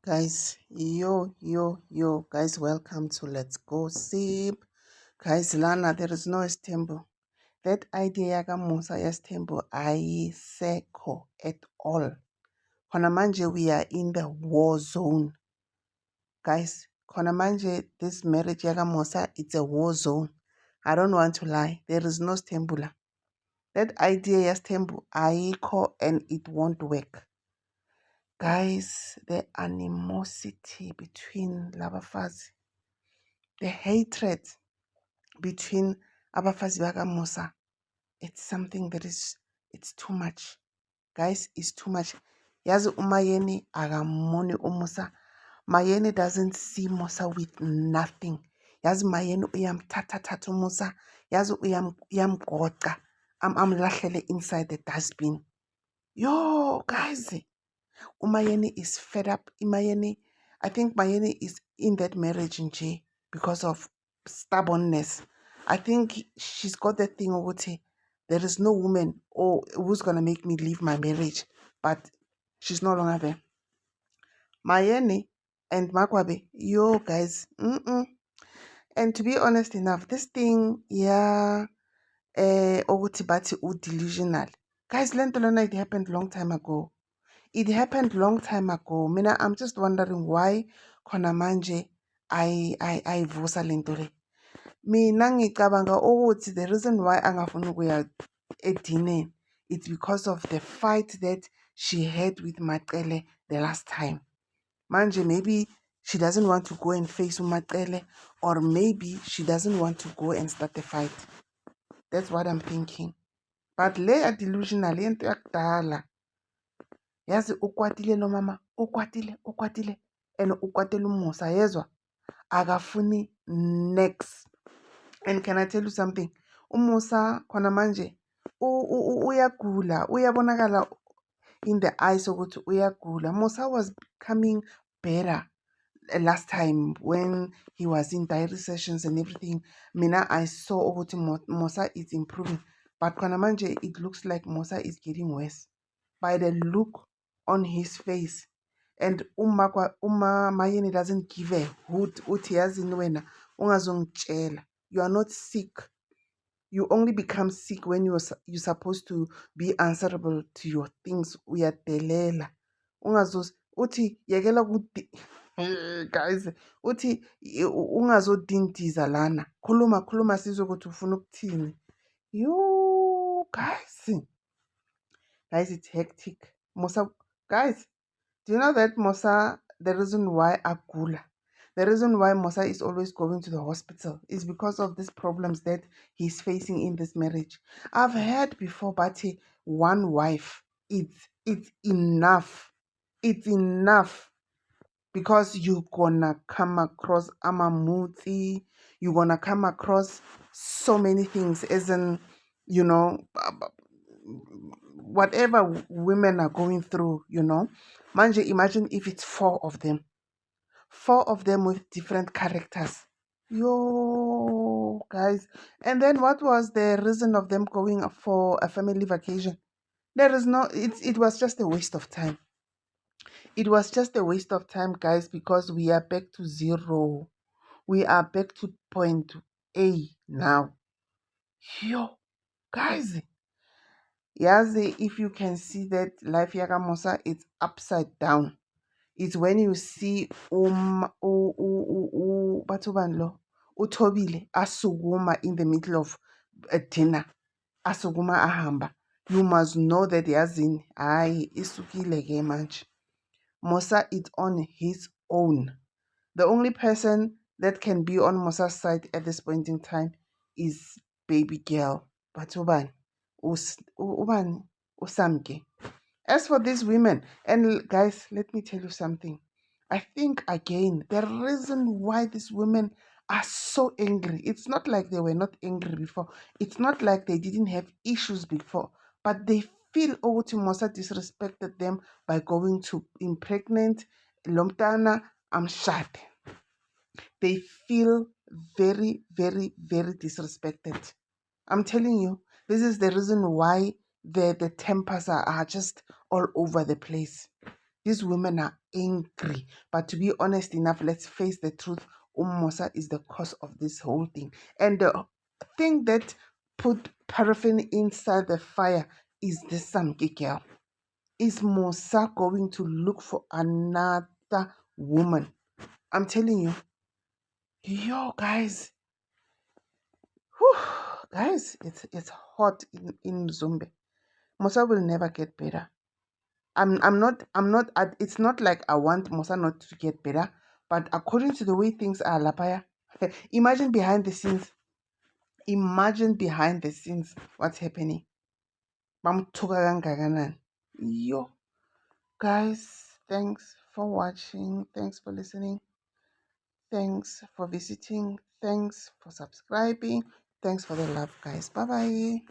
Guys, guys, welcome to Let's Gossip. Guys, Lana, there is no Estembo. That idea yaka Musa Estembo ayisekho at all. Khona manje we are in the war zone. Guys, khona manje this marriage yaka Musa, it's a war zone. I don't want to lie. There is no Stembula. That idea Estembo ayikho and it won't work. Guys, the animosity between Labafazi, the hatred between Abafazi Musa, it's something that it's too much. Guys, it's too much. Yazi umayeni agamoni umusa. Mayeni doesn't see Musa with nothing. Yazi mayeni uyamthatha Musa. Yazi uyamgoqa. Amlahlele inside the dustbin. Yo, guys. Umayeni is fed up. I think Mayeni is in that marriage in J because of stubbornness. I think she's got that thing of what there is no woman who's gonna make me leave my marriage, but she's no longer there. Mayeni and Makwabe, yo guys, And to be honest enough, this thing, yeah, Ogutibati delusional. Guys, Lentolona, it happened long time ago. It happened long time ago. Mina, I'm just wondering why khona manje ayivusa lento le. Mina ngicabanga ukuthi the reason why angafuni ukuya edineni it's because of the fight that she had with Macele the last time. Manje maybe she doesn't want to go and face Macele, or maybe she doesn't want to go and start the fight. That's what I'm thinking. But le delusional into yakudala. Yazi ukwatile lo mama, ukwatile and ukwatile umusa yezwa akafuni next. And can I tell you something? Umusa khona manje uyagula, uyabonakala in the eyes ukuthi uyagula. Musa was becoming better last time when he was in diary sessions and everything. Mina, I saw ukuthi Musa is improving, but khona manje it looks like Musa is getting worse by the look on his face. And Mayeni doesn't give a hoot uthi yazini wena ungazongitshela. You are not sick. You only become sick when you're supposed to be answerable to your things. Uyadelela. Uthi yekela guys, uthi ungazodintiza lana. Khuluma sizwe ukuthi ufuna ukuthini. You guys. Guys, it's hectic. Musa, guys, do you know that Musa, the reason why Agula, the reason why Musa is always going to the hospital is because of these problems that he's facing in this marriage. I've heard before, but one wife, it's enough. It's enough. Because you're gonna come across amamuti, you're gonna come across so many things, as in, whatever women are going through, Manje, imagine if it's four of them with different characters. Yo, guys. And then what was the reason of them going for a family vacation? It was just a waste of time. It was just a waste of time, guys, because we are back to zero. We are back to point A now. Yo, guys. Yazi, if you can see that life yaka Musa, it's upside down. It's when you see Batubanlo, Utobile, Asuguma in the middle of a dinner. Asuguma ahamba. You must know that yazin isukile ke manje. Musa is on his own. The only person that can be on Musa's side at this point in time is baby girl. Batuban. Usamke. As for these women, and guys, let me tell you something. I think again, the reason why these women are so angry, it's not like they were not angry before. It's not like they didn't have issues before, but they feel Musa disrespected them by going to impregnate Lomtana Amshad. They feel very, very, very disrespected. I'm telling you, this is the reason why the tempers are just all over the place. These women are angry. But to be honest enough, let's face the truth. Musa is the cause of this whole thing. And the thing that put paraffin inside the fire is the Samke girl. Is Musa going to look for another woman? I'm telling you. Yo, guys. Whew, guys, it's hot in Zumbe. Musa will never get better. It's not like I want Musa not to get better, but according to the way things are, Lapaya, imagine behind the scenes. Imagine behind the scenes what's happening. Yo, guys, thanks for watching. Thanks for listening. Thanks for visiting. Thanks for subscribing. Thanks for the love, guys. Bye bye.